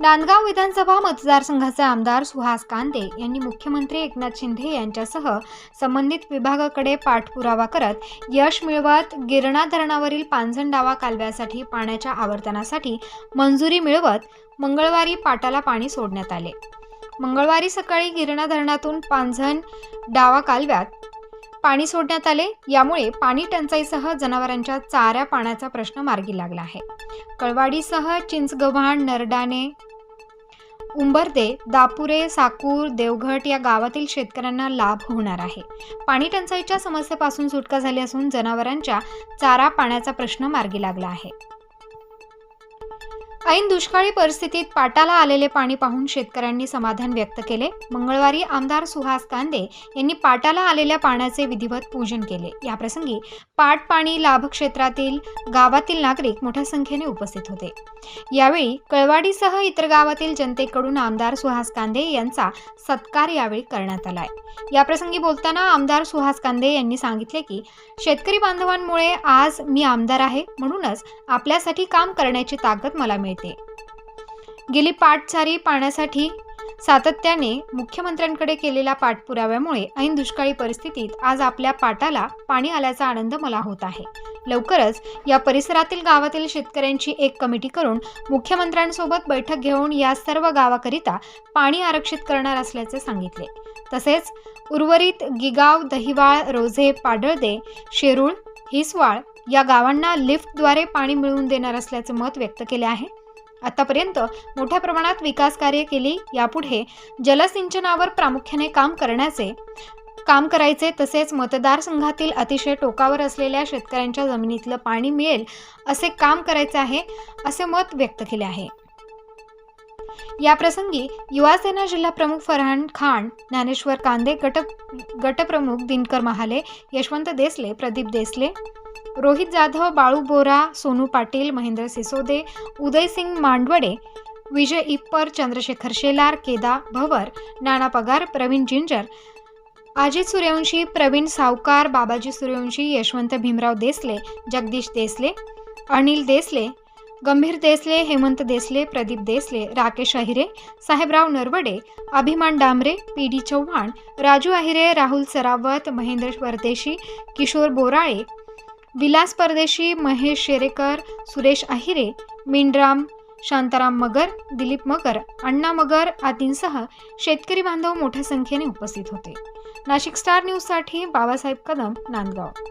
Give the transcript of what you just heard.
नांदगाव विधानसभा मतदारसंघाचे आमदार सुहास कांदे यांनी मुख्यमंत्री एकनाथ शिंदे यांच्यासह संबंधित विभागाकडे पाठपुरावा करत यश मिळवत गिरणा धरणावरील पांझण डावा कालव्यासाठी पाण्याच्या आवर्तनासाठी मंजुरी मिळवत मंगळवारी पाटाला पाणी सोडण्यात आले। मंगळवारी सकाळी गिरणा धरणातून पांझण डावा कालव्यात पाणी सोडण्यात आले। यामुळे पाणी टंचाईसह जनावरांच्या चाऱ्या पाण्याचा प्रश्न मार्गी लागला आहे। कळवाडीसह चिंचगव्हाण, नरडाणे, उंबरदे, दापुरे, साकूर, देवघट या गावातील शेतकऱ्यांना लाभ होणार आहे। पाणी टंचाईच्या समस्येपासून सुटका झाली असून जनावरांच्या चारा पाण्याचा प्रश्न मार्गी लागला आहे। ऐन दुष्काळी परिस्थितीत पाटाला आलेले पाणी पाहून शेतकऱ्यांनी समाधान व्यक्त केले। मंगळवारी आमदार सुहास कांदे यांनी पाटाला आलेल्या पाण्याचे विधिवत पूजन केले। याप्रसंगी पाट पाणी लाभ क्षेत्रातील गावातील नागरिक मोठ्या संख्येने उपस्थित होते। यावेळी कळवाडीसह इतर गावातील जनतेकडून आमदार सुहास कांदे यांचा सत्कार यावेळी करण्यात आलाय। याप्रसंगी बोलताना आमदार सुहास कांदे यांनी सांगितले की शेतकरी बांधवांमुळे आज मी आमदार आहे, म्हणूनच आपल्यासाठी काम करण्याची ताकद मला मिळते। गेली पाटचारी पाण्यासाठी सातत्याने मुख्यमंत्र्यांकडे केलेल्या पाठपुराव्यामुळे ऐन दुष्काळी परिस्थितीत आज आपल्या पाटाला पाणी आल्याचा आनंद मला होत आहे। लवकरच या परिसरातील गावातील शेतकऱ्यांची एक कमिटी करून मुख्यमंत्र्यांसोबत बैठक घेऊन या सर्व गावाकरिता पाणी आरक्षित करणार असल्याचे सांगितले। तसेच उर्वरित गिगाव, दहिवाळ, रोझे, पाडळदे, शेरूळ, हिसवाळ या गावांना लिफ्टद्वारे पाणी मिळवून देणार असल्याचे मत व्यक्त केले आहे। आतापर्यंत मोठ्या प्रमाणात विकास कार्य केली, यापुढे जलसिंचनावर प्रामुख्याने काम करायचे, तसेच मतदारसंघातील अतिशय टोकावर असलेल्या शेतकऱ्यांच्या जमिनीतलं पाणी मिळेल असे काम करायचे आहे, असे मत व्यक्त केले आहे। याप्रसंगी युवासेना जिल्हा प्रमुख फरहान खान, ज्ञानेश्वर कांदे, गटप्रमुख दिनकर महाले, यशवंत देसले, प्रदीप देसले, रोहित जाधव, बाळू बोरा, सोनू पाटील, महेंद्र सिसोदे, उदयसिंग मांडवडे, विजय इप्पर, चंद्रशेखर शेलार, केदा भवर, नाना पगार, प्रवीण जिंजर, अजित सूर्यवंशी, प्रवीण सावकार, बाबाजी सूर्यवंशी, यशवंत भीमराव देसले, जगदीश देसले, अनिल देसले, गंभीर देसले, हेमंत देसले, प्रदीप देसले, राकेश अहिरे, साहेबराव नरवडे, अभिमान डांबरे, पी.डी. चव्हाण, राजू अहिरे, राहुल सरावत, महेंद्र परदेशी, किशोर बोराळे, विलास परदेशी, महेश शेरेकर, सुरेश अहिरे, मिनराम, शांताराम मगर, दिलीप मगर, अण्णा मगर आदींसह शेतकरी बांधव मोठ्या संख्येने उपस्थित होते। नाशिक स्टार न्यूजसाठी बाबासाहेब कदम, नांदगाव।